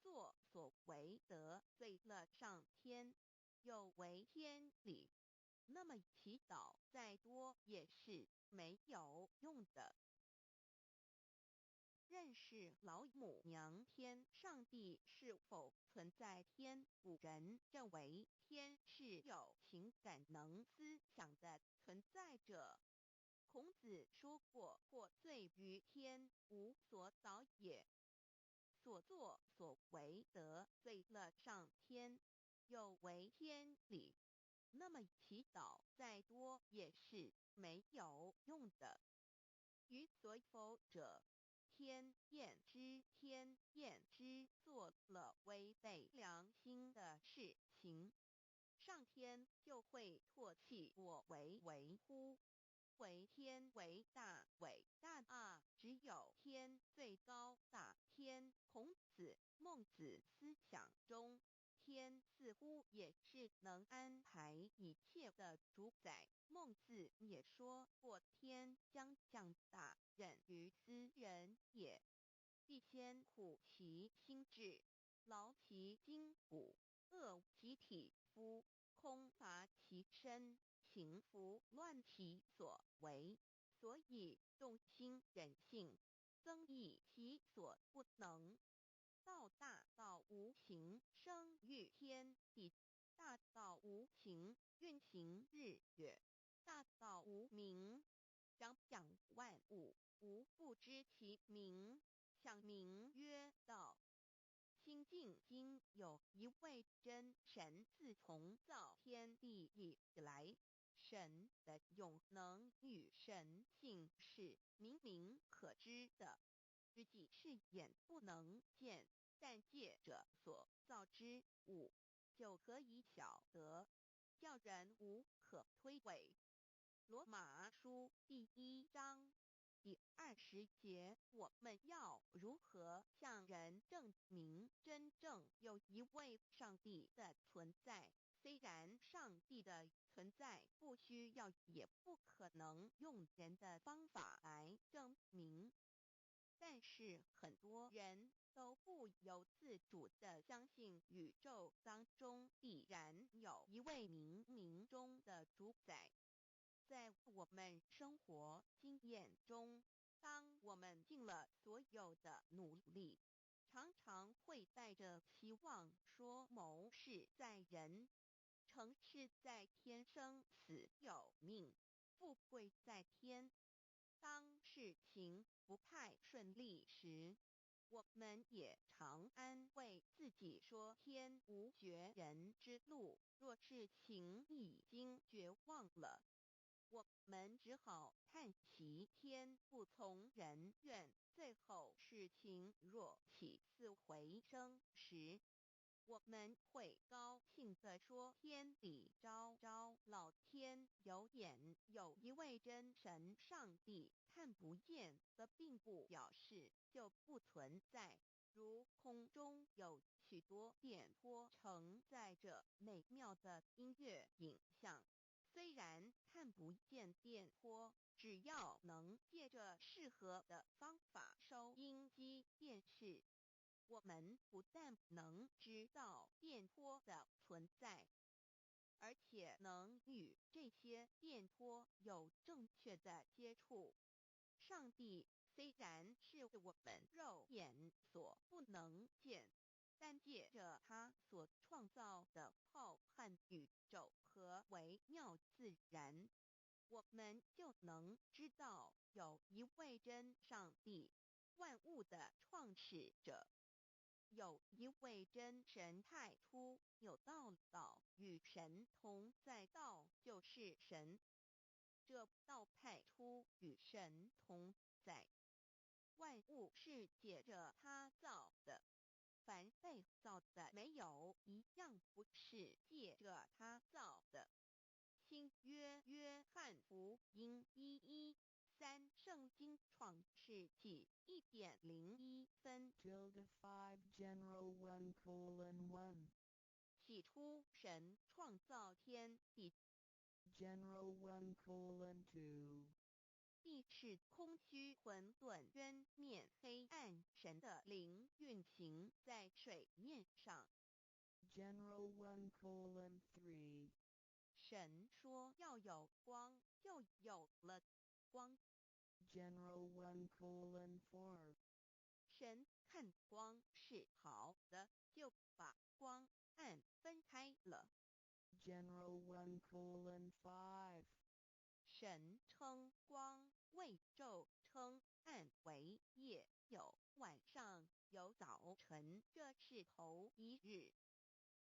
所作所为得罪了上天，有违天理，那么祈祷再多也是没有用的。认识老母娘天上帝是否存在天，古人认为天是有情感能思想的存在者。孔子说过，或罪于天，无所导也。所作所为得罪了上天，有违天理，那么祈祷再多也是没有用的。于所否者，天厌之，做了违背良心的事情，上天就会唾弃我为乎？为天为大，伟大啊！只有天最高大天。孔子、孟子思想中，天似乎也是能安排一切的主宰。孟子也说过，天将降大任于斯人也，必先苦其心志，劳其筋骨，饿其体肤，空乏其身，行拂乱其所为，所以动心忍性，增益其所不能。道大道无形，生育天地；大道无形，运行日月；大道无名，掌养万物，无不知其名，想名曰道。心经经有一位真神，自从造天地以来，神的永能与神性是明明可知的，知己是眼不能见，但借着所造之物，就可以晓得，叫人无可推诿。罗马书第1章第20节，我们要如何向人证明真正有一位上帝的存在？虽然上帝的存在不需要也不可能用人的方法来证明，但是很多人都不由自主地相信宇宙当中必然有一位冥冥中的主宰。在我们生活经验中，当我们尽了所有的努力，常常会带着期望说谋事在人，成事在天，生死有命，富贵在天。当事情不太顺利时，我们也常安慰自己说天无绝人之路，若事情已经绝望了，我们只好叹息天不从人愿。最后事情若起死回生时，我们会高兴地说天理昭昭，老天有眼，有一位真神上帝，看不见的并不表示就不存在。如空中有许多电波承载着美妙的音乐影像，虽然看不见电波，只要能借着适合的方法收音机便是。我们不但能知道电波的存在，而且能与这些电波有正确的接触。上帝虽然是我们肉眼所不能见，但借着他所创造的浩瀚宇宙和微妙自然，我们就能知道有一位真上帝，万物的创始者。有一位真神太初有道与神同在，道就是神。这道太初与神同在，万物是借着他造的，凡被造的没有一样不是借着他造的。新约约翰福音1:13，圣经创世纪1.01分 5 general 1:1 起初神创造天地 general 1:2地是空虚混沌渊面黑暗，神的灵运行在水面上。General 1:3 神说要有光，就有了光。General 1:4 神看光是好的，就把光暗分开了。General 1:5 神称光为昼，称暗为夜，有晚上，有早晨，这是头一日。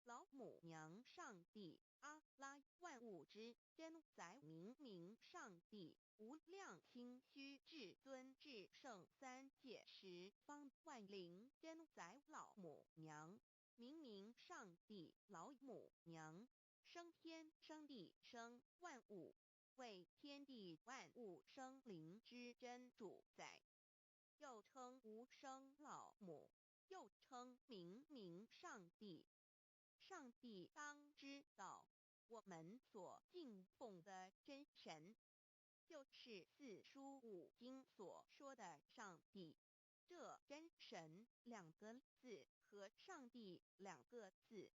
老母娘上帝阿拉万物之真宰明明上帝无量清虚至尊至圣三界十方万灵真宰老母娘明明上帝老母娘生天生地生万物，为天地万物生灵之真主宰，又称无生老母，又称明明上帝。上帝当知道，我们所敬奉的真神，就是四书五经所说的上帝。这真神两个字和上帝两个字，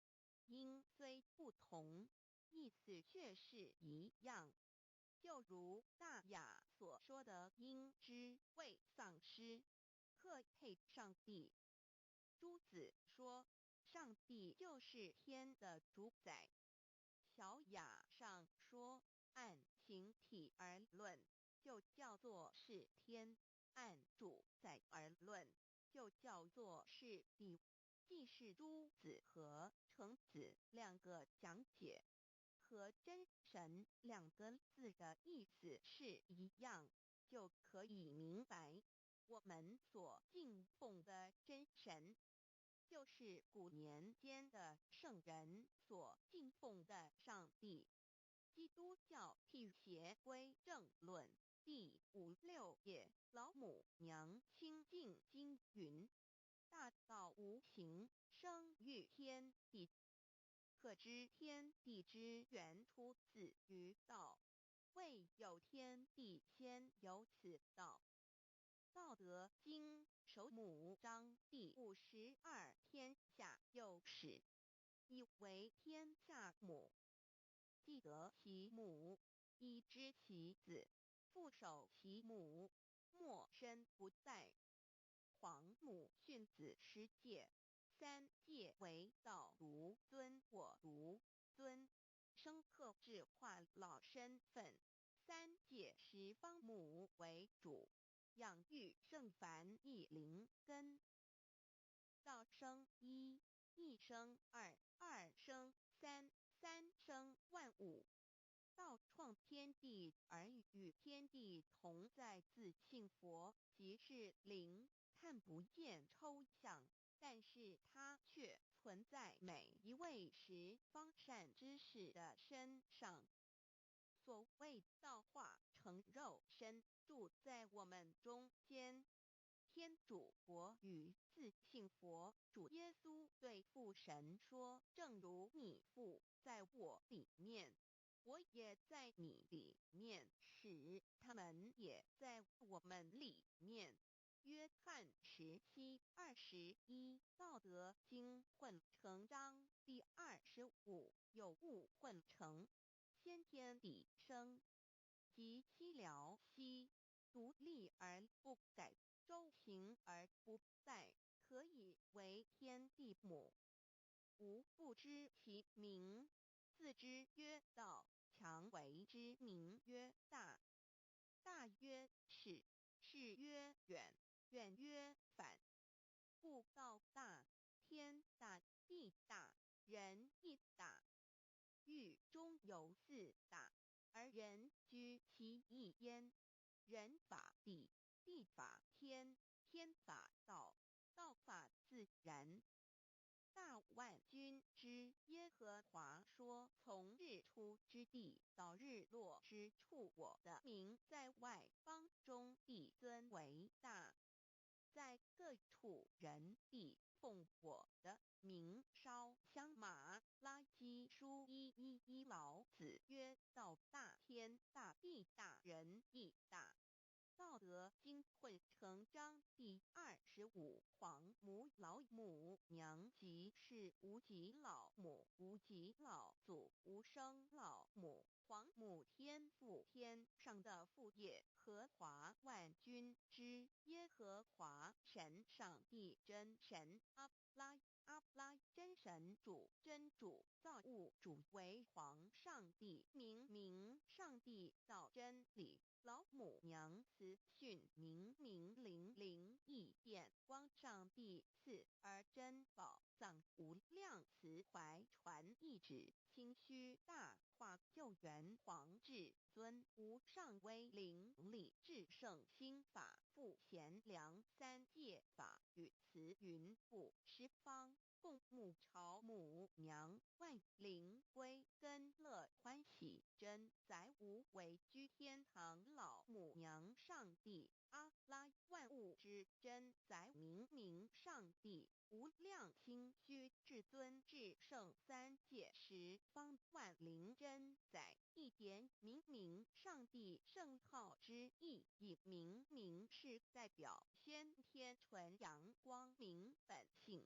音虽不同，意思却是一样。就如大雅所说的音之谓丧失，特配上帝。朱子说，上帝就是天的主宰。小雅上说，按形体而论，就叫做是天；按主宰而论，就叫做是地。既是朱子和程子两个讲解，和真神两个字的意思是一样，就可以明白，我们所敬奉的真神，就是古年间的圣人所敬奉的上帝。基督教辟邪归正论第56页，老母娘清净经云：大道无形，生育天地，可知天地之源出自于道，未有天地，先有此道。道德经首母章第52，天下幼始，以为天下母。既得其母，以知其子，父守其母，莫身不殆。皇母训子十戒，三戒为道如尊我如尊，生克制化老身份。三戒十方母为主，养育圣凡一灵根。道生一，一生二，二生三，三生万物。道创天地而与天地同在，自性佛，即是灵，看不见抽象，但是它却存在每一位十方善知识的身上。所谓道化成肉身，住在我们中间。天主国与自性佛主耶稣对父神说：正如你父在我里面，我也在你里面，使他们也在我们里面。约翰17:21，道德经混成章第25，有物混成，先天地生，即西辽西，独立而不改，周行而不殆，可以为天地母。吾不知其名，自之曰道，强为之名曰大。大曰是，是曰远，远曰反。故道大，天大，地大，人亦大。狱中有四大，而人居其一焉。人法地，地法天，天法道，道法自然。大万军之耶和华说：从日出之地到日落之处，我的名在外邦中必尊为大。在各处人必奉我的名烧香。马拉基书1:11，老子曰：道大，天大，地大，人亦大。和经混成章第25。黄母老母娘即是无极老母，无极老祖，无生老母。黄母天父，天上的父也，和华万军之耶和华神，上帝真神，阿拉真神主，真主造物主，为皇上帝，明上帝造真理。老母娘慈训明灵义电光，上帝赐而真宝藏，无量慈怀传一旨，清虚大化救援皇至尊，无上威灵力至圣心法，复贤良三界法，与慈云布十方，共沐朝母娘，万灵归根乐欢喜，真载无为居天堂。老母娘上帝，阿拉万物之真载，明上帝，无量清虚至尊至圣三界十方，万灵真载，一点明上帝圣号之意，以明是代表先天纯阳光明本性，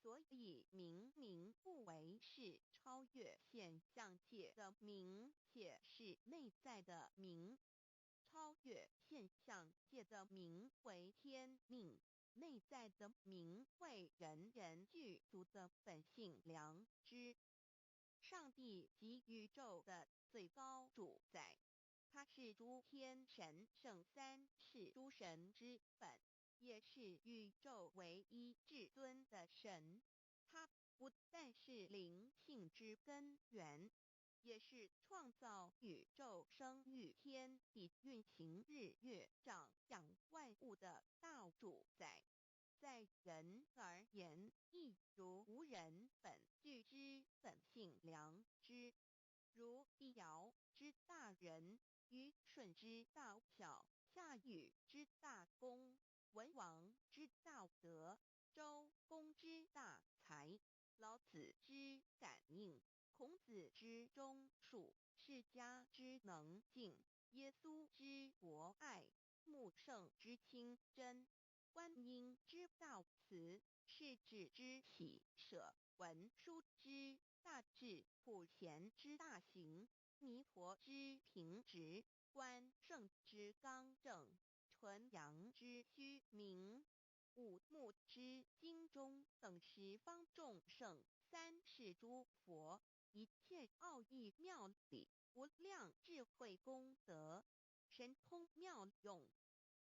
所以明不为是超越现象界的明，且是内在的明。超越现象界的明为天命，内在的明为人人具足的本性良知。上帝即宇宙的最高主宰，他是诸天神圣三世诸神之本，也是宇宙唯一至尊的神。他不但是灵性之根源，也是创造宇宙生育天地运行日月长养万物的大主宰。在人而言，亦如无人本具之本性良知，如帝尧之大仁，虞舜之大巧，夏禹之大功，文王之大德，周公之大才，老子之感应，孔子之忠恕，释迦之能静，耶稣之博爱，穆圣之清真，观音之大慈，世子之喜舍，文殊之大智，普贤之大行，弥陀之平直，关圣之刚正，纯阳之虚明，五目之精中，等十方众圣，三世诸佛，一切奥义妙理，无量智慧功德，神通妙用，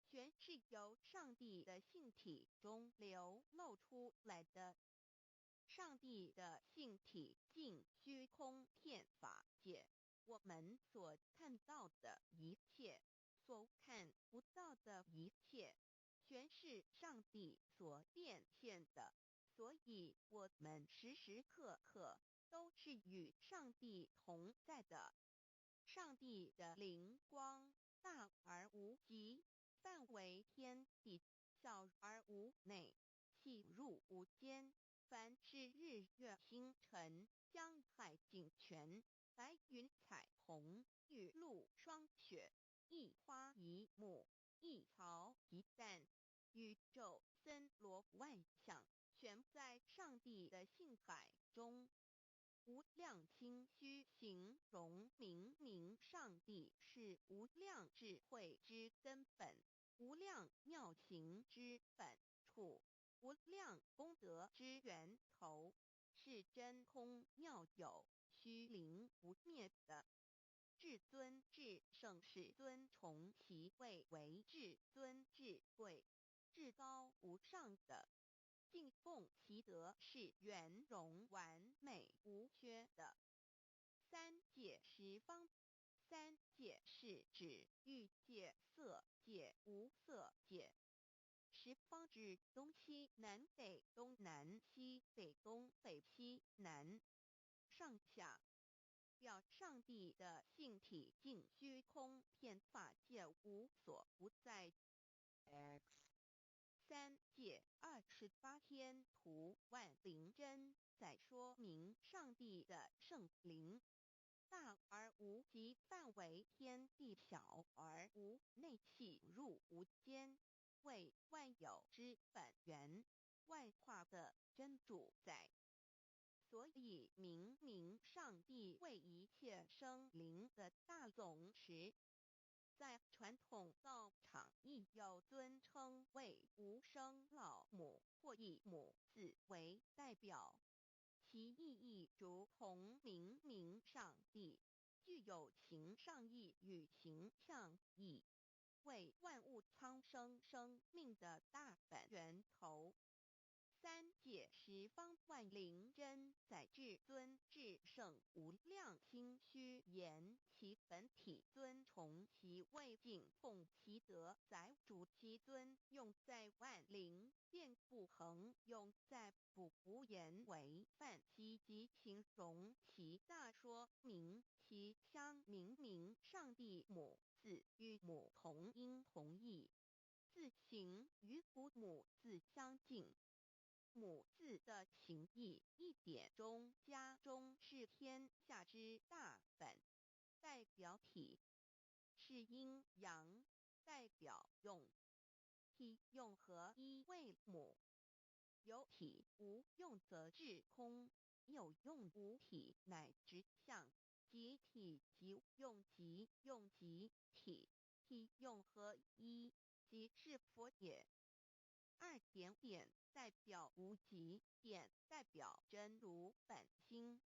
全是由上帝的性体中流露出来的。上帝的性体尽虚空遍法界，我们所看到的一切，所看不到的一切，全是上帝所变现的。所以我们时时刻刻都是与上帝同在的。上帝的灵光大而无极，范围天地，小而无内，细入无间。凡是日月星辰，江海井泉，白云彩虹，雨露霜雪，一花一木，一草一蛋，宇宙森罗万象，全在上帝的性海中。无量清虚形容明上帝是无量智慧之根本，无量妙行之本处，无量功德之源头，是真空妙有，虚灵不灭的。至尊至圣世尊崇其位为至尊至贵，至高无上的。敬奉其德是圆融完美无缺的。三界十方，三界是指欲界、色界、无色界。十方指东西南北东南西北东北西南上下，表上帝的性体尽虚空遍法界无所不在。 X 三界28天图万灵真，在说明上帝的圣灵。大而无极，范围天地小而无内，气入无间，为万有之本源，万化的真主宰。所以明明上帝为一切生灵的大总持，在传统道场亦有尊称为无生老母或以母字为代表，其意义如同明明上帝具有形上意与形象意，为万物苍生生命的大本源头。三界十方万灵真在至尊至圣无量心虚言其本体尊崇其位敬奉其德载主其尊用在万灵遍不恒用在不无言为范积极形容其大说明其相明明上帝母字与母同音同义，字形与古母字相近。母字的情义一点中家中是天下之大本，代表体是阴阳，代表用，体用合一为母。有体无用则至空，有用无体乃直相，即体即用即用即体，体用合一即是佛也。二点点代表无极，点代表真如本心。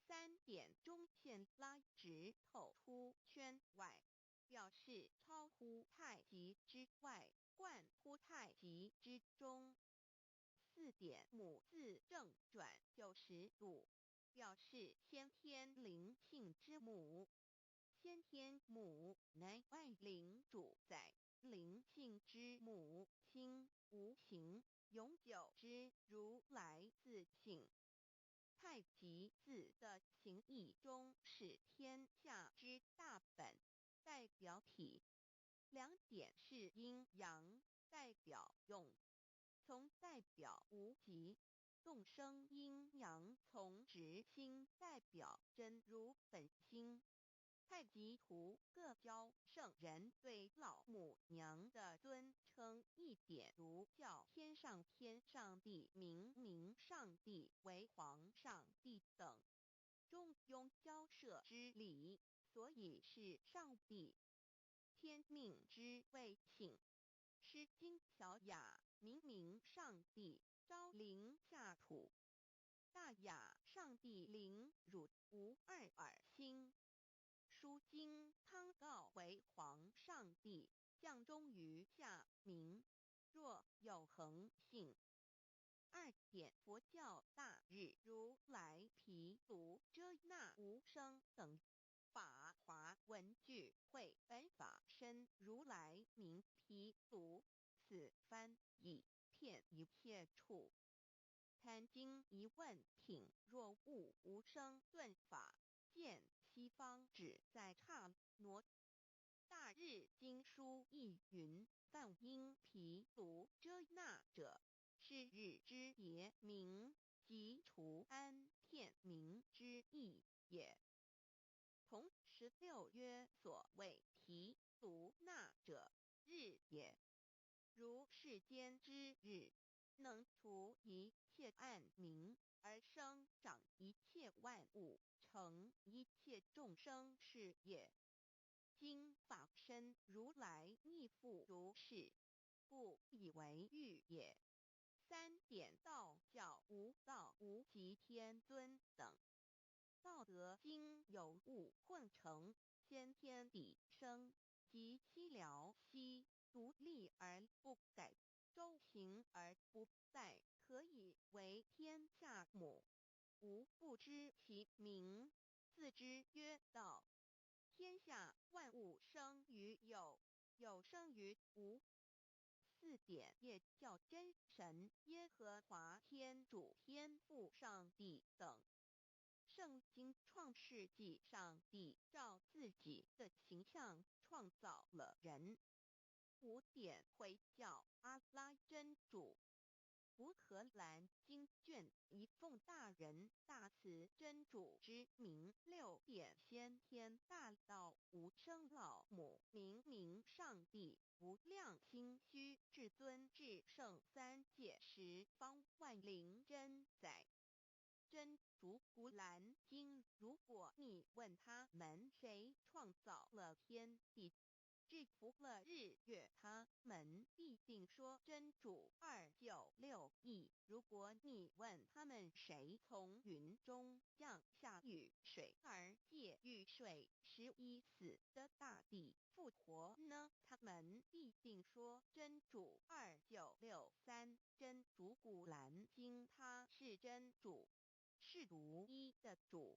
三点中线拉直透出圈外，表示超乎太极之外，贯乎太极之中。四点母字正转90度，表示先天灵性之母。先天母乃万灵主宰，灵性之母亲无形永久之如来自性。太极字的形义中是天下之大本，代表体。两点是阴阳，代表用。从代表无极，动生阴阳从直心代表真如本心。太极图各教圣人对老母娘的尊称一点如叫天上天上帝明明上帝为皇上帝等，中庸交涉之理，所以是上帝。天命之谓请，诗经小雅明明上帝昭临下土，大雅上帝临汝无二耳心。书经汤告为皇上帝降中于下民，若有恒性。二点佛教大日如来毗卢遮那无生等法华文具会本法身如来名毗卢，此翻译片一切处。坛经一问品若悟无生顿法，见西方只在刹那。大日经书亦云：梵音毗卢遮那者，是日之别名，即除安片名之意也。同16曰所谓毗卢那者，日也。如世间之日，能除一切暗明，而生长一切万物，成一切众生是也。今法身如来亦复如是，故以为喻也。三点道教无道无极天尊等。道德经有物混成，先天地生，即悉了悉，独立而不改，周行而不殆，可以为天下母。吾不知其名，自之曰道。天下万物生于有，有生于无。四点也叫真神耶和华天主天父上帝等。圣经创世纪上帝照自己的形象创造了人。五点会叫阿拉真主。福荷兰经卷一奉大人大慈真主之名6点先天大道无生老母明上帝无量心虚至尊至圣三界十方万灵真载真主古兰经，如果你问他们谁创造了天地，制服了日月，他们必定说真主296亿。如果你问他们谁从云中降下雨水而借雨水使已死的大地复活呢？他们必定说真主2963。真主古兰经，他是真主，是独一的主。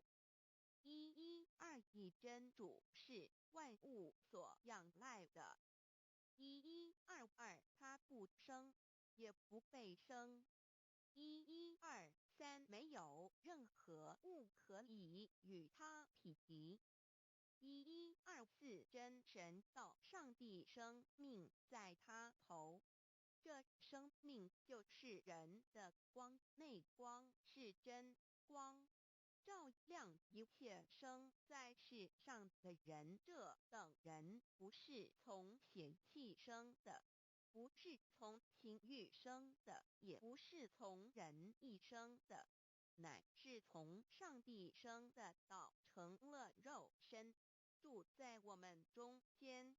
112真主是万物所仰赖的。1122他不生，也不被生。1123没有任何物可以与他匹敌。1124真神道上帝生命在他头，这生命就是人的光，内光是真光，照亮一切生在世上的人。这等人不是从血气生的，不是从情欲生的，也不是从人意生的，乃是从上帝生的道成了肉身，住在我们中间，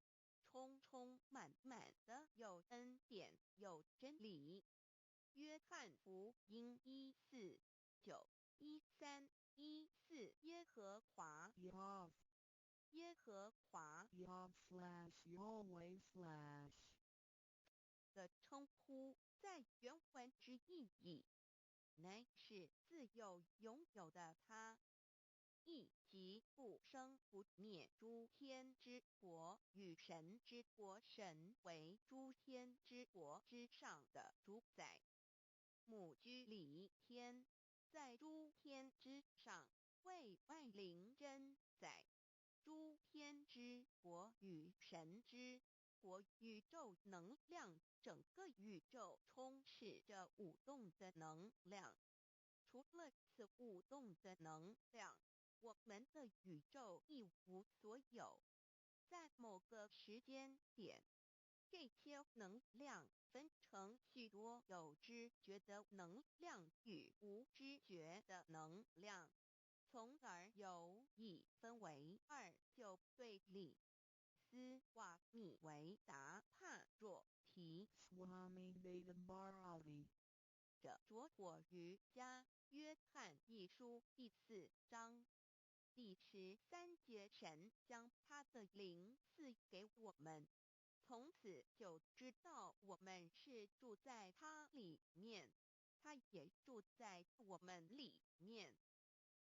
充充满满的有恩典有真理。约翰福音1491314耶和华 Yav 耶和华 Yav/Yahweh/ 的称呼，在原文之意义，乃是自有拥有的他，亦即不生不灭诸天之国与神之国，神为诸天之国之上的主宰。母居里天，在诸天之上，为万灵真载。诸天之国与神之国，宇宙能量，整个宇宙充斥着舞动的能量。除了此舞动的能量，我们的宇宙一无所有。在某个时间点，这些能量分成许多有知觉的能量与无知觉的能量，从而有一分为二，就对立。斯瓦米维达帕若提 Swami Vedabharati 者着火于家约翰一书第4章第13节，神将他的灵赐给我们，从此就知道我们是住在他里面，他也住在我们里面。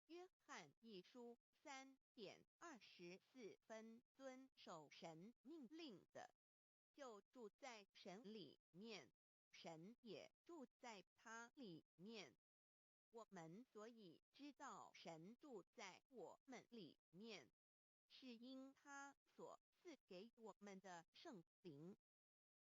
约翰一书3:24遵守神命令的，就住在神里面，神也住在他里面。我们所以知道神住在我们里面，是因他所赐给我们的圣灵。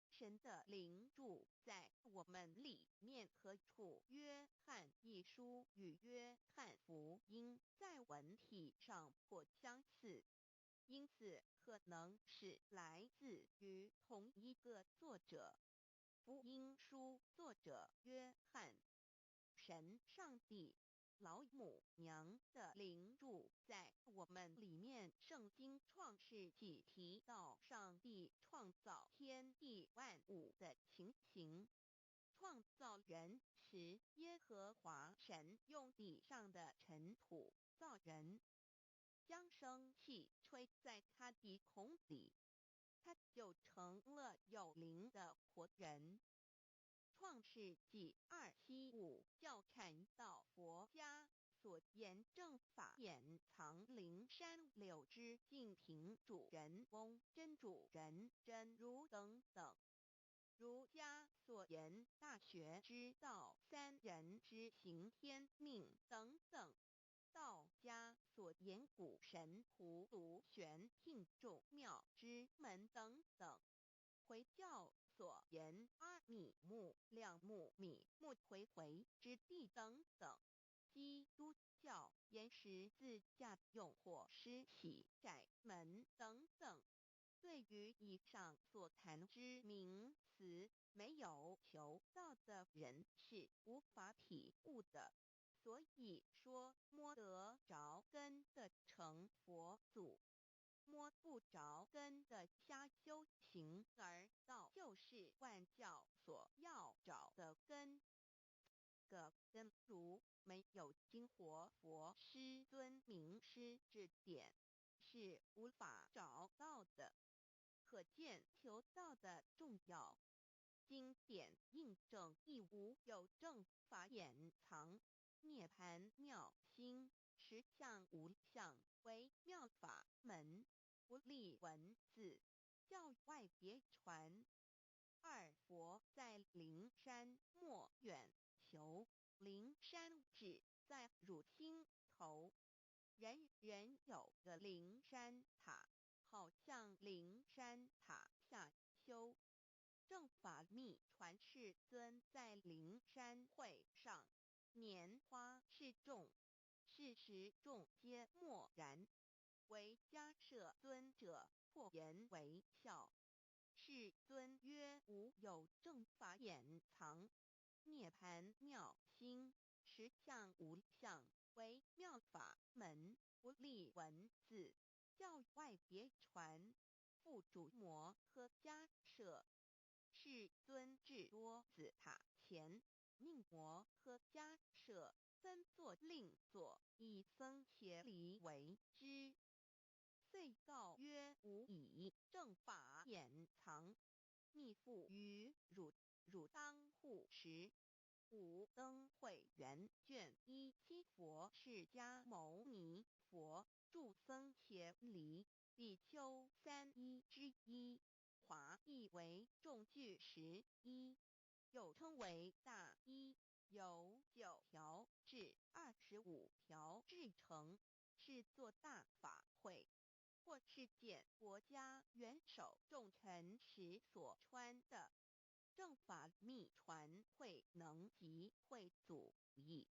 神的灵住在我们里面何处？约翰一书与约翰福音在文体上颇相似，因此可能是来自于同一个作者。福音书作者约翰，神上帝老母娘的灵住在我们里面。圣经创世纪提到上帝创造天地万物的情形。创造人时，耶和华神用地上的尘土造人，将生气吹在他鼻孔里，他就成了有灵的活人。创世纪275教阐到佛家所言正法掩藏灵山柳之净瓶主人翁真主人真如等等。儒家所言大学之道三人之行天命等等。道家所言古神荼毒玄牝众妙之门等等。回教所言阿米木、亮木、米木回回之地等等。基督教言十字架用或施洗窄门等等。对于以上所谈之名词，没有求道的人是无法体悟的。所以说摸得着根的成佛祖，摸不着根的瞎修行而道，就是万教所要找的根。个根如没有经活佛师尊名师指点，是无法找到的。可见求道的重要。经典印证亦无有正法掩藏，涅盘妙心，实相无相，为妙法门，不立文字，教外别传。二佛在灵山莫远求，灵山只在汝心头。人人有个灵山塔，好像灵山塔下修。正法密传世尊在灵山会上，拈花示众，是时众皆默然，唯迦摄尊者破颜为笑。世尊曰：无有正法掩藏，涅盘妙心，实相无相，为妙法门，不立文字，教外别传。复主摩诃迦摄。世尊至多子塔前，命摩诃迦摄分作令作，以僧伽梨为之。遂告曰：吾以正法掩藏，密付于汝，汝当护持。五灯会元卷17佛释迦牟尼佛著僧伽梨比丘3之一，华译为众句11，又称为大一，由9条至25条制成，是作大法会。或是见国家元首重臣时所穿的。正法密传会能及会祖义。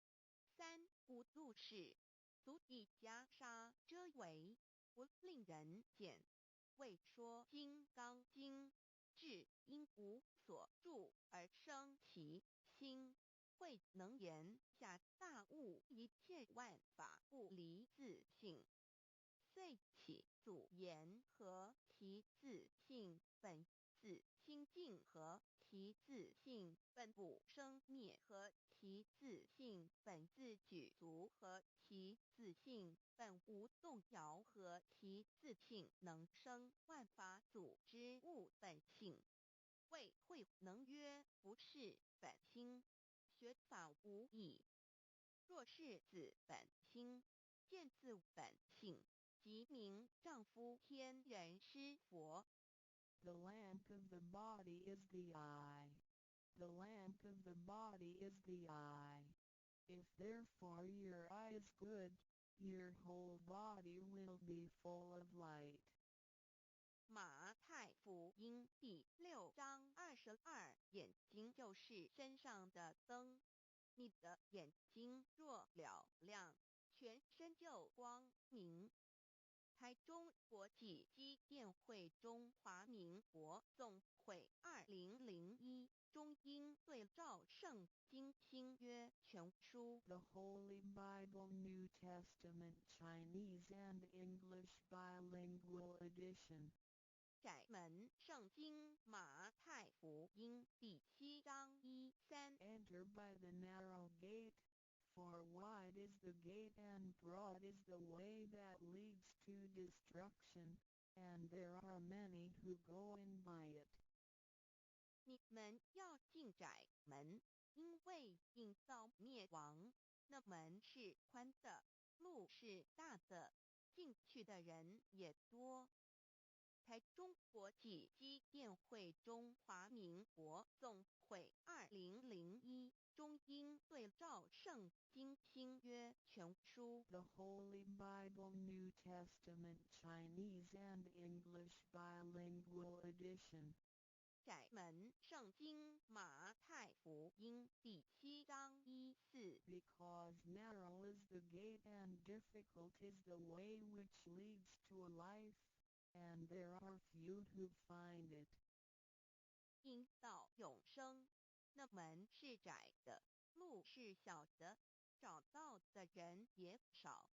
三无度世，足以袈裟遮为，不令人见。未说金刚经，至因无所住而生其心，会能言下大悟一切万法不离自性。遂起祖言和其自性本自清净和其自性本不生灭和其自性本自具足和其自性本无动摇和其自性能生万法祖之物本性。谓慧能曰：不是本心，学法无益。若是自本心，见自本性，即名丈夫天人师佛。 The lamp of the body is the eye. The lamp of the body is the eye. If therefore your eye is good, your whole body will be full of light. 马太福音第6章22，眼睛就是身上的灯。你的眼睛若了亮，全身就光明。台中国际机电会中华民国总会2001中英对照圣经新约全书 The Holy Bible New Testament Chinese and English Bilingual Edition. 窄门圣经马太福音第7章1-3。 Enter by the narrow gate, for wide is the gate and broad is the way that leads to destruction, and there are many who go in by it. 你们要进窄门，因为引到灭亡。那门是宽的，路是大的，进去的人也多。台中国际机电会中华民国总会2001中英对照圣经新约全书 The Holy Bible New Testament Chinese and English Bilingual Edition. 窄门圣经马太福音第7章1-4 Because narrow is the gate and difficult is the way which leads to life, and there are few who find it. 因到永生，那门是窄的，路是小的，找到的人也少。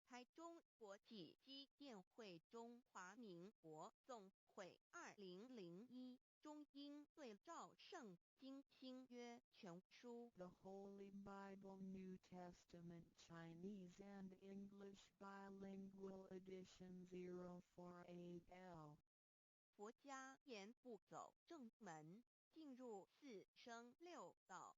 台中国际机电会中华民国总会2001中英对照圣经新约全书 The Holy Bible New Testament Chinese and English Bilingual Edition 048L 佛家言不走正门，进入4生6道，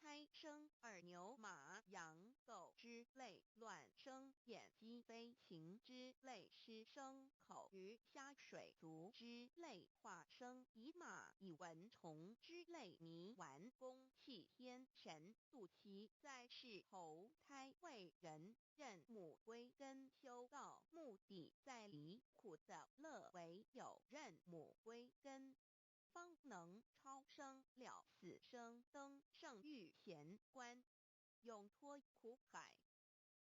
胎生耳牛马羊狗之类，卵生眼鸡飞禽之类，湿生口鱼虾水族之类，化生以马以蚊虫之类，泥丸公气天神肚脐在世投胎为人，认母归根修道，目的在离苦的乐，唯有认母归根，方能超生了死生，登圣域贤官，永脱苦海。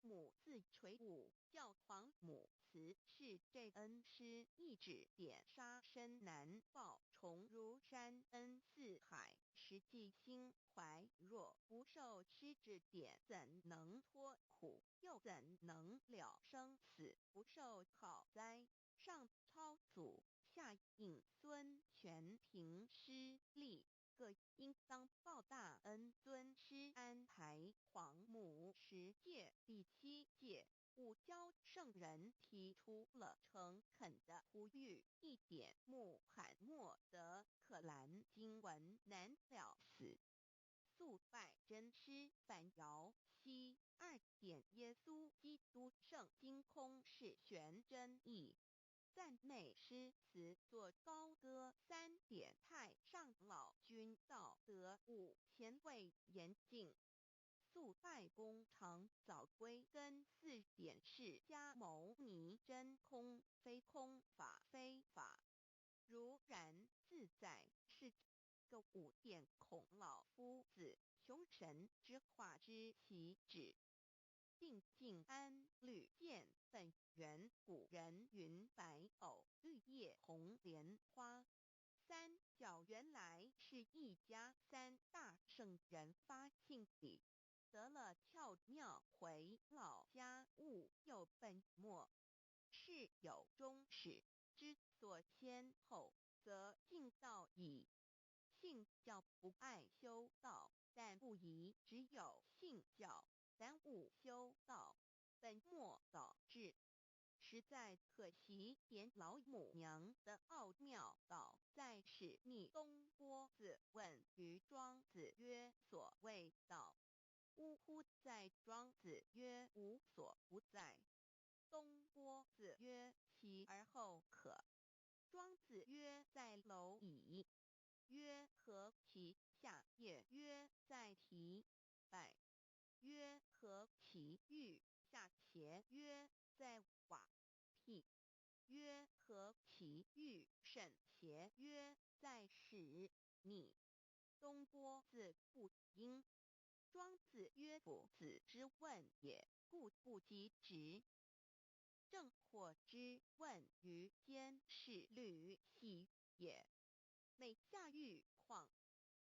母自垂武，教皇母慈是这恩师，一指点杀身难报，重如山恩似海，实际心怀若不受师指点，怎能脱苦？又怎能了生死？不受好灾，上超祖，下应孙，全凭师力。各应当报大恩，尊师安排。皇母10诫第7诫，五教圣人提出了诚恳的呼吁，一点穆罕默德可兰经文难了死。肃拜真师反摇西2点耶稣基督圣经空是玄真义。赞美诗词作高歌3点太上老君道德5前卫严谨。肃拜功常早归根4点释迦牟尼真空非空法非法，如然自在是个5点孔老夫子雄神之化之其旨。定静安律见本源，古人云白藕绿叶红莲花。三角原来是一家3大圣人发信里，得了窍妙，回老家悟有本末，是有终始，之所先后，则尽道矣。信教不爱修道，但不宜只有信教，耽误修道，本末倒置。实在可惜，点老母娘的奥妙道，在使逆东郭子问于庄子曰：所谓道，呜呼！在庄子曰：无所不在。东郭子曰：其而后可。庄子曰：在蝼蚁。曰：何其下也？曰：在蹄。百。曰：何其欲？下且？曰：在瓦辟。曰：何其欲甚邪？曰：在使逆。东郭子不应。庄子曰：夫子之问也，故不及直。正或之问于监视律系也。每下狱况，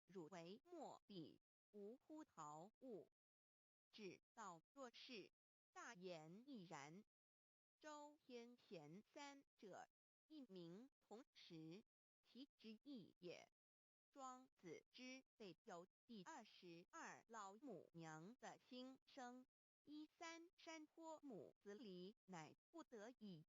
汝为末必无乎陶物。只道若是，大言亦然。周天贤3者，一名同时，其之义也。庄子之备有第22老母娘的心声，13山坡母子里，乃不得已。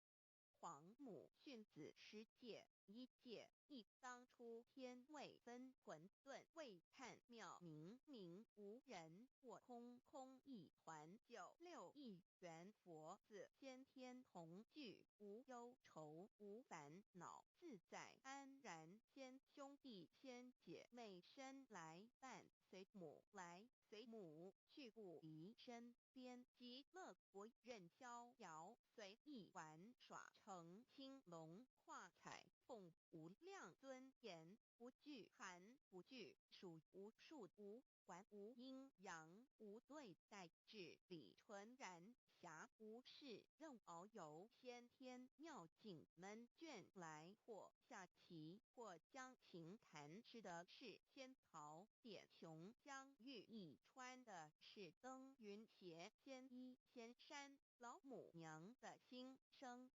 皇母训子10诫，1诫亦当初天未分混沌，未探妙明明无人，或空空一团。96一元佛子先天同聚，无忧愁无烦恼，自在安然。先兄弟先姐妹生来伴，随母来，随母去不离身边。极乐国任逍遥，随意玩耍，成青龙化彩凤，无量尊严，不惧寒，不惧暑，无数无管，无阴阳，无对待，至理纯然，暇无事，任遨游，先天妙境门卷来，或下棋，或将琴弹，吃的是仙桃，点琼浆，玉一穿的是登云鞋，仙衣仙衫，老母娘的心声。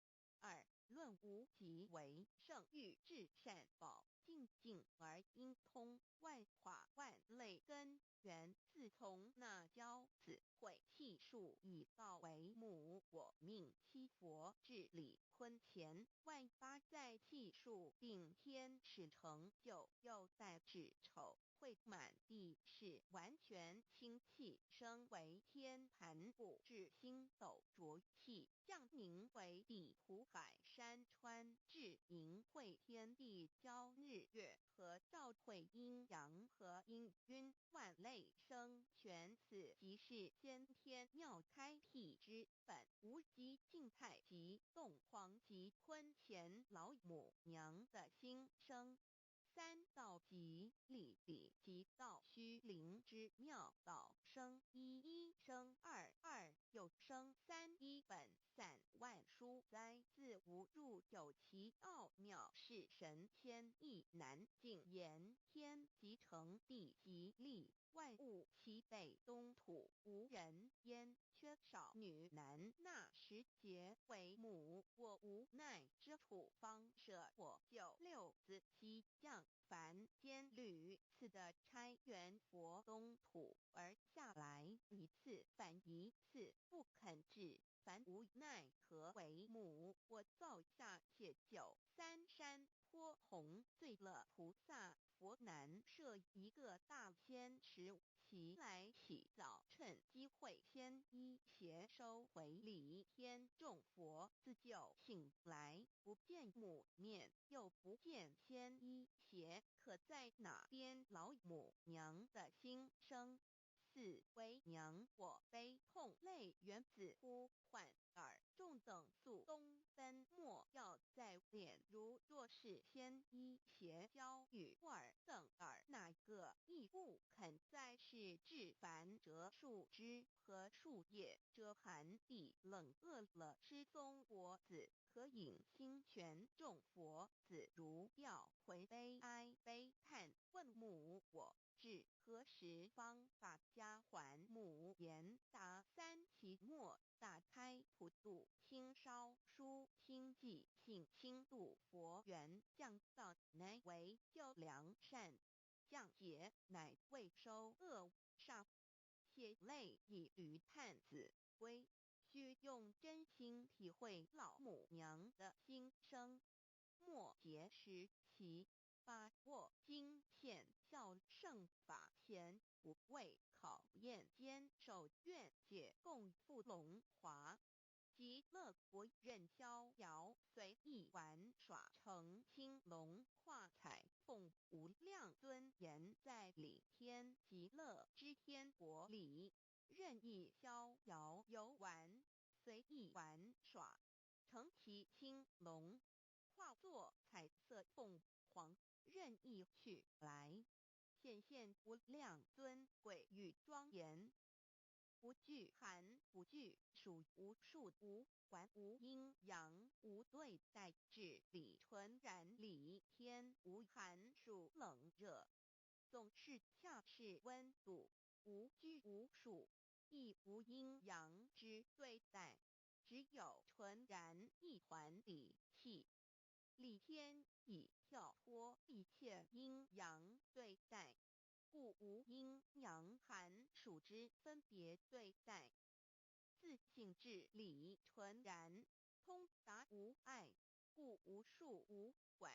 二论无极为圣域至善宝，静静而应通，万法万类根源。自从那骄子会气数以道为母，我命七佛治理坤乾，万八在气数定天使成就，又待至丑。会满地是完全清气，升为天盘部，至星斗浊气，降凝为地湖海山川，至盈会天地交日月和照会阴阳和阴晕万类生全，此即是先天妙开辟之本，无极静态及动荒及坤乾老母娘的心声。三道即理理即道虚灵之妙道生一，一生二，二又生三，一本散万殊哉，自无入有其奥妙，是神千亿难尽言。天即成，地即立，万物其北东土，无人焉，缺少女男，那时节为母，我无奈之处，方舍我就六子西降凡间屡次的差援佛东土而下来，一次反一次，不肯治，凡无奈何为母，我造下且就三山坡洪最乐菩萨佛南设一个大仙池，其来洗澡，趁机会先一邪收回礼天众佛自救醒来，不见母面，又不见先一邪，可在哪边老母娘的心声？四为娘，我悲痛泪源自呼唤耳众等速东奔，莫要再敛。如若是先一邪教与尔等尔，哪个亦不肯再是至凡折树枝和树叶，遮寒地冷，饿了吃松果子，可饮清泉。众佛子如吊魂悲哀悲叹，问母我至何时方把家还母？言答三期末，打开普度清烧书清寂，信清度佛缘，降道乃为救良善，降劫乃为收恶煞，血泪以余叹子归。须用真心体会老母娘的心声，末节时期，把握经现效圣法前，不畏考验，坚守愿解，共赴龙华。极乐国任逍遥，随意玩耍，成青龙化彩凤，无量尊严，在理天极乐之天国里，任意逍遥游玩，随意玩耍，乘其青龙，化作彩色凤凰，任意去来，显现无量尊贵与庄严，不惧寒，不惧暑，无数无管，无阴阳，无对待，至理纯然，理天无寒暑冷热，总是恰是温度，无拘无束，亦无阴阳之对待，只有纯然一团理气。理天以跳脱一切阴阳对待，故无阴阳寒暑之分别对待，自性至理纯然，通达无碍，故无数无管，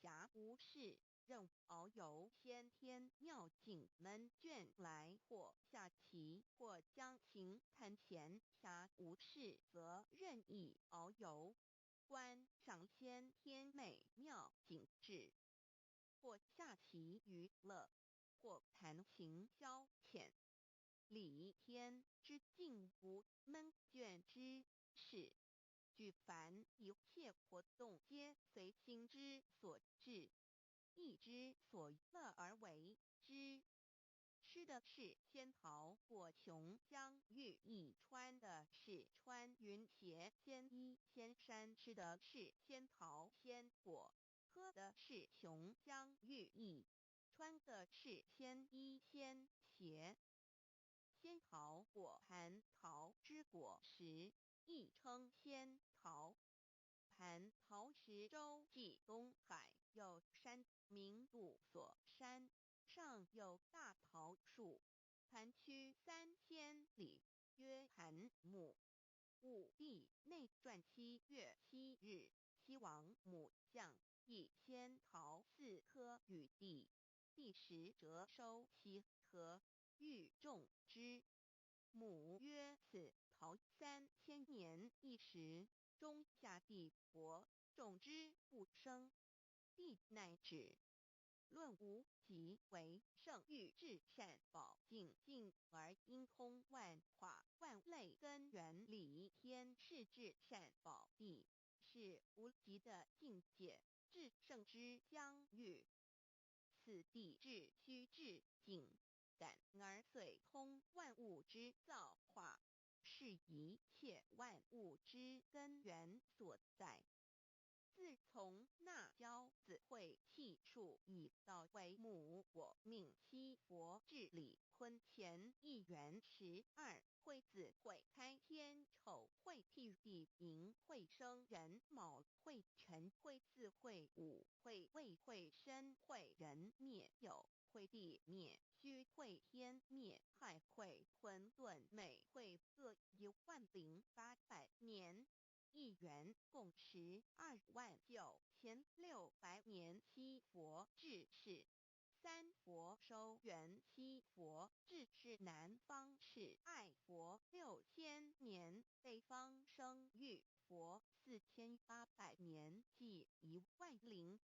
暇无事，任遨游先天妙境门卷来，或下棋，或将琴弹弦，暇无事则任意遨游，观赏先天美妙景致，或下棋娱乐，或弹琴消遣。理天之静无闷倦之事，举凡一切活动皆随心之所至，意之所乐而为之。吃的是仙桃果琼浆玉液，穿的是穿云鞋仙衣仙衫，吃的是仙桃仙果，喝的是琼浆玉液，穿的是仙衣仙鞋。仙桃果蟠桃之果实，亦称仙桃。蟠桃实洲际东海有山，名杜所山，上有大桃树，盘曲3000里，曰蟠木。武帝内传7月7日，西王母将以仙桃4颗与帝，帝时折收其核，欲种之。母曰：此桃3000年一时，中夏地薄，种之不生。帝乃止。论无极为圣欲至善宝净尽而因空万化万类根源理天是至善宝地，是无极的境界，至圣之疆域。此地至虚至静，感而遂通万物之造化，是一切万物之根源所在。自从那骄子会气数以道为母，我命七佛治理坤乾一元12，会子会开天丑会替地寅会生人卯会辰会巳会午会未会申会人灭酉会地灭戌会天灭亥会混沌每会各10800年。一元共129600年。七佛治世，三佛收元，七佛治世南方是爱佛6000年，北方生玉佛4800年，即10800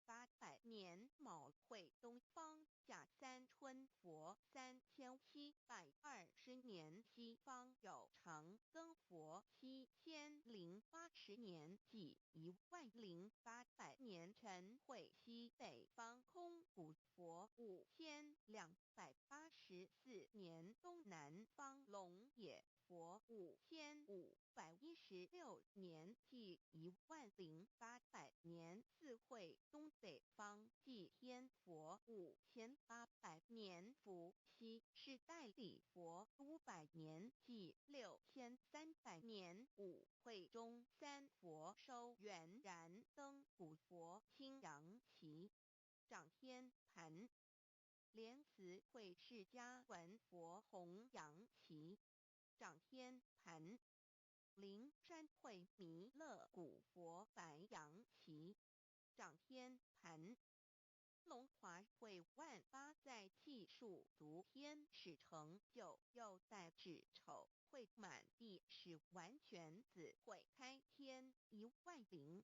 年。卯会东方甲三春佛3720年，西方有长庚佛7080年，即10800年。辰会西北方空谷佛5284年，东南方龙野佛5516年，即10800年。四会东北方祭天佛5800年，伏羲是代理佛500年，即6300年。五会中三佛收元，燃灯古佛青阳旗，掌天盘。莲慈会释迦文佛红阳旗，掌天盘。灵山会弥勒古佛白阳旗，掌天盘。龙华会万八在气数足天使成就，又代指丑会满地是完全子会开天10800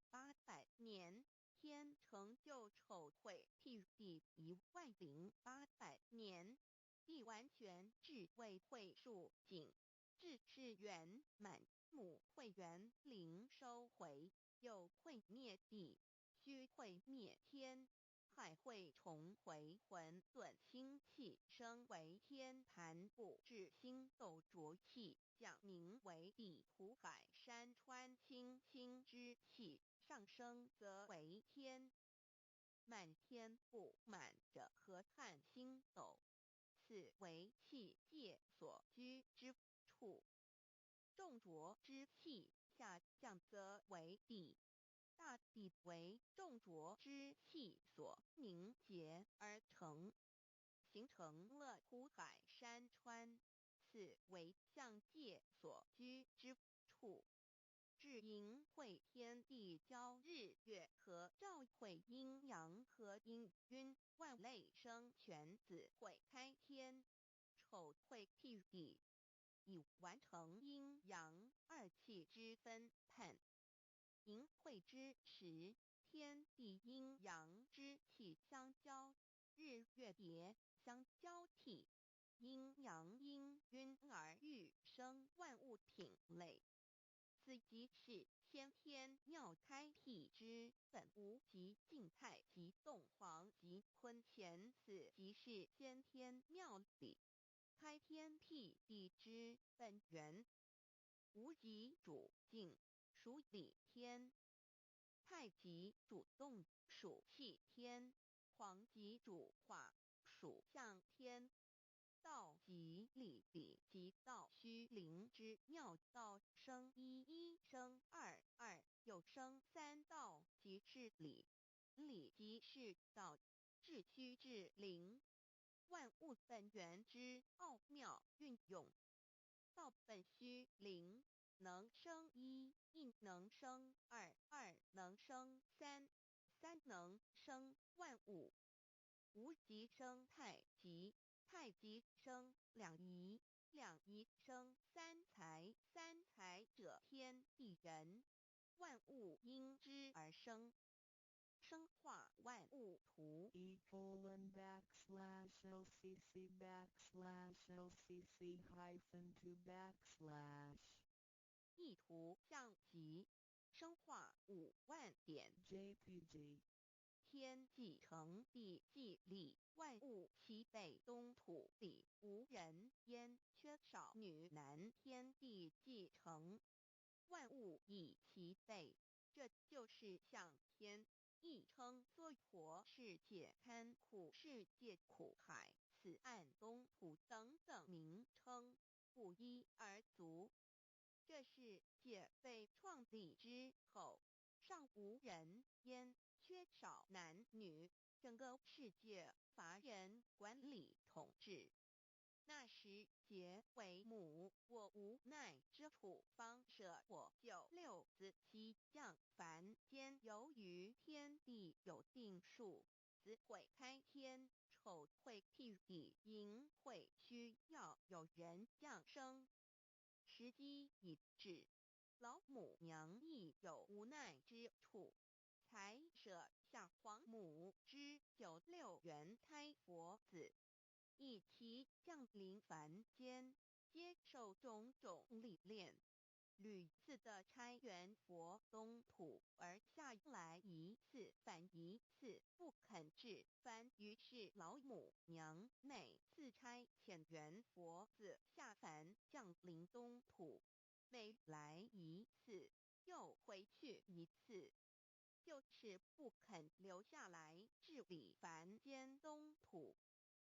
年，天成就丑会替地10800年，地完全至为会数尽，至是圆满。母会元灵收回，又会灭地，戌会灭天，亥会重回混沌星气，生为天盘部，至星斗浊气，降名为地土海山川清清之气，上升则为天。满天不满者河汉星斗，此为气界所居之处。重浊之气下降则为地，大地为重浊之气所凝结而成，形成了土海山川，此为象界所居之处。至寅会天地交日月和，照会阴阳和阴晕，万类生全。子会开天，丑会替地，以完成阴阳二气之分判。寅会之时，天地阴阳之气相交，日月叠相交替，阴阳因均而育生万物品类。此即是先天妙开辟之本无及静态及动黄及坤乾，此即是先天妙理。开天辟地之本源，无极主静，属理天；太极主动，属气天；黄极主化，属象天。道即理，理即道虚灵之妙。道生一，一生二，二又生三。道即是理，理即是道，至虚至灵，万物本源之奥妙运用。道本虚灵，能生一，一能生二，二能生三，三能生万物。无极生太极，太极生两仪，两仪生三才，三才者天地人，万物因之而生，生化万物图。://LCC_LCC-2 意图象极，生化5万点。JPG 天既成，地既立，万物齐备，东土里无人烟，缺少女男。天地既成，万物已齐备，这就是象天。亦称娑婆世界、堪苦世界、苦海、此岸、东土等等名称，不一而足。这世界被创立之后，尚无人烟，缺少男女，整个世界乏人管理统治。那时桀为母，我无奈之处方舍我救六子七降凡间。由于天地有定数，子会开天，丑会辟地，寅会需要有人降生。时机已至，老母娘亦有无奈之处，才舍下皇母之九六元胎佛子，以其降临凡间，接受种种历练，屡次的差援佛东土，而下来一次反一次不肯至凡。于是老母娘每次差遣援佛子下凡降临东土，每来一次又回去一次，就是不肯留下来治理凡间东土。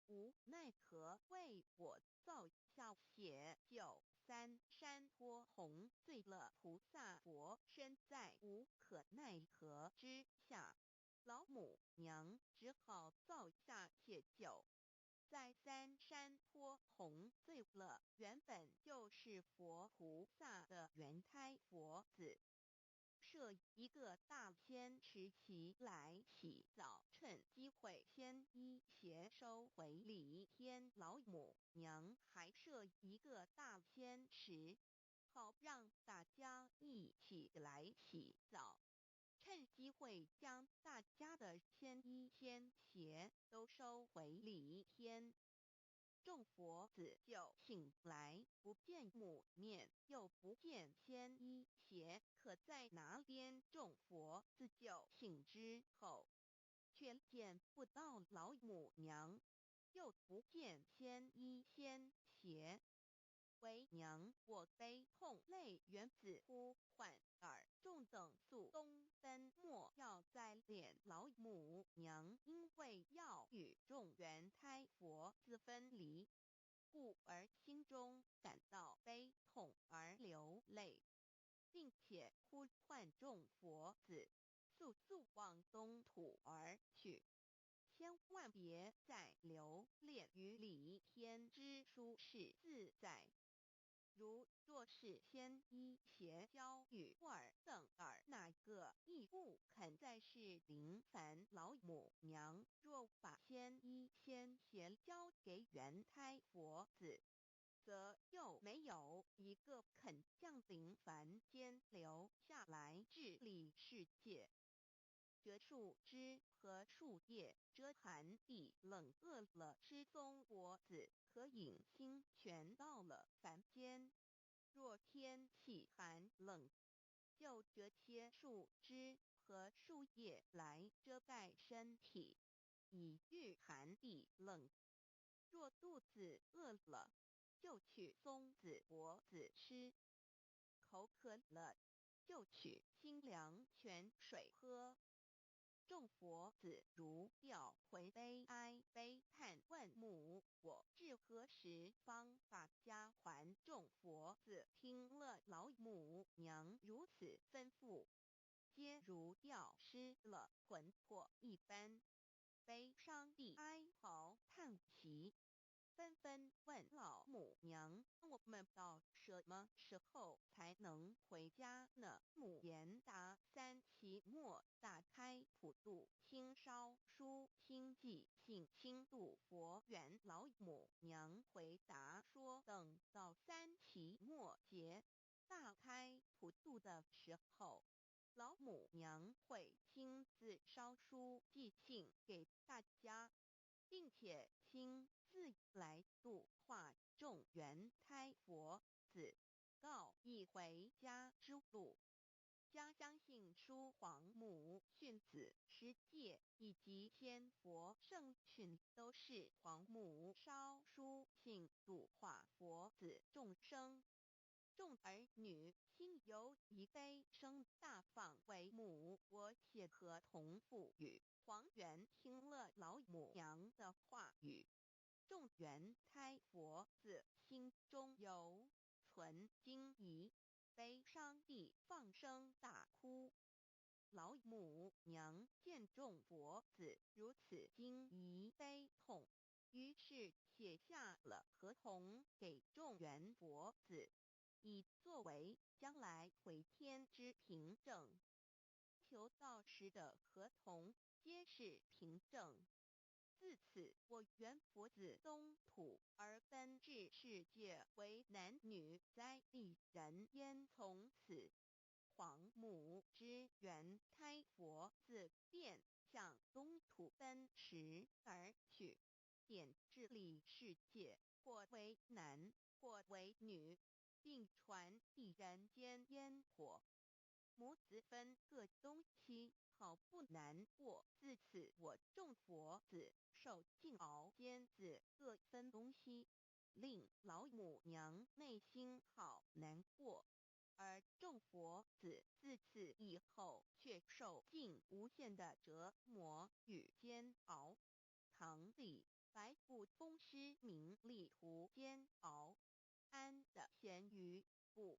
无奈何为我造下血救三山托洪罪了菩萨佛，身在无可奈何之下，老母娘只好造下解救。在三山托洪罪了原本就是佛菩萨的原胎佛子，设一个大仙池期来洗澡，趁机会牵衣携收回礼天。老母娘还设一个大仙池，好让大家一起来洗澡，趁机会将大家的牵衣牵鞋都收回礼天。众佛子就醒来，不见母面，又不见牵衣鞋，可在哪边？众佛子就醒之后，却见不到老母娘，又不见牵衣牵鞋。为娘我悲痛泪源自呼唤耳，众等速东奔，莫要再敛。老母娘因为要与众原胎佛子分离，故而心中感到悲痛而流泪，并且呼唤众佛子速速往东土而去，千万别再留恋于礼天之舒适自在。若是牵衣鞋交与尔等尔，哪个亦不肯再是临凡。老母娘若把牵衣牵鞋交给原胎佛子，则又没有一个肯降临凡间留下来治理世界。折树枝和树叶，遮寒地冷，饿了吃松果子，渴饮清泉，到了凡间。若天气寒冷，就折些树枝和树叶来遮盖身体，以御寒地冷。若肚子饿了，就取松子果子吃；口渴了，就取清凉泉水喝。众佛子如吊回悲哀悲叹，问母我至何时方把家还？众佛子听了老母娘如此吩咐，皆如吊失了魂魄一般，悲伤地哀嚎叹息，纷纷问老母娘：我们到什么时候才能回家呢？母言答：三期末大开普度，清烧书清寂，信清度佛缘。老母娘回答说：等到三期末节大开普度的时候，老母娘会亲自烧书寄信给大家，并且亲自来度化众缘胎佛子，告一回家之路。家相信书皇母训子师戒以及天佛圣训，都是皇母烧书信度化佛子众生。众儿女心有一悲生大放，为母我且合同赋予。黄元听了老母娘的话语，众缘胎佛子心中有存惊疑，悲伤地放声大哭。老母娘见众佛子如此惊疑悲痛，于是写下了合同给众缘佛子，以作为将来回天之凭证。求道时的合同皆是凭证。自此，我缘佛子东土而奔至世界，为男女灾地人烟。从此，皇母之缘胎佛子便向东土奔驰而去，点治理世界，或为男，或为女，并传递人间烟火。母子分各东西，好不难过。自此，我众佛子受尽熬煎子各分东西，令老母娘内心好难过。而众佛子自此以后却受尽无限的折磨与煎熬。唐李白骨风湿名利图煎熬，安的咸鱼不。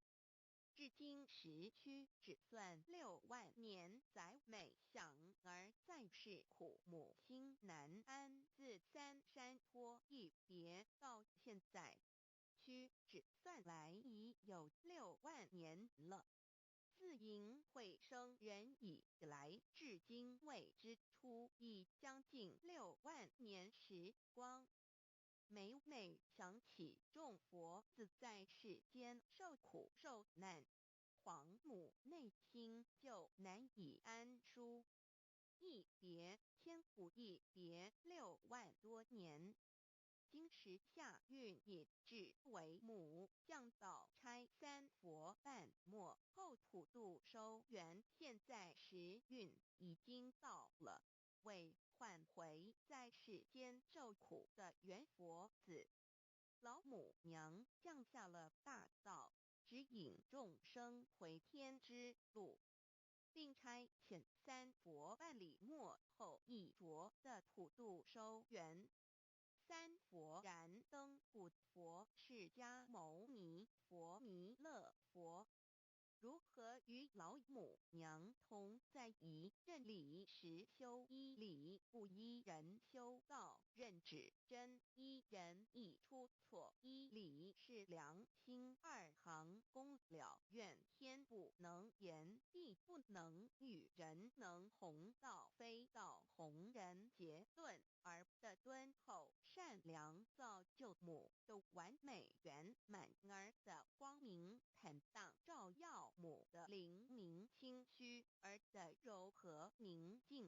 至今时区只算6万年，载每想儿在世苦，母亲难安。自三山坡一别到现在，区只算来已有6万年了。自寅会生人以来，至今未知出，已将近6万年时光。每每想起众佛子在世间受苦受难，皇母内心就难以安舒。一别千古，一别6万多年。今时夏运也至，为母降道差三佛半末后普度收圆，现在时运已经到了，为唤回在世间受苦的缘佛子。老母娘降下了大道，指引众生回天之路，并差遣三佛办理末后一着的普度收圆。三佛燃灯古佛、释迦牟尼佛、弥勒佛，如何与老母娘同在一任理时修一理，不依人修道，任指真一人一出错，一理是良心，二行公了愿，天不能言，地不能喻，人能弘道，非道弘人。结论而的敦厚善良，造就母的完美圆满，儿的光明坦荡，照耀母的灵明清虚，儿的柔和宁静。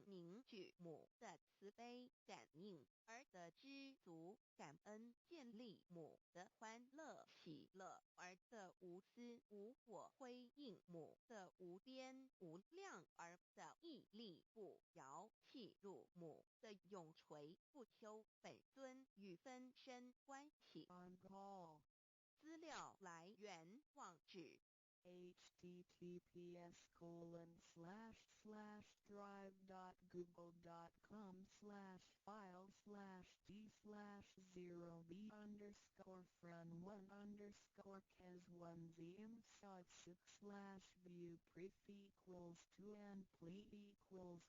悲感应，而得知足感恩，建立母的欢乐喜乐，儿的无私无我辉映，母的无边无量，儿的屹立不摇，契入母的永垂不朽本尊与分身关系。 On call. 资料来源网址file/d/0b_insight6/view prefequals2and pleat equals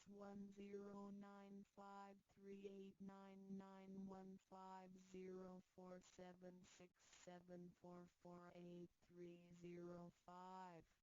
1__score_fan1__score_cas1z_m_6 /view prefequals109538991504674483005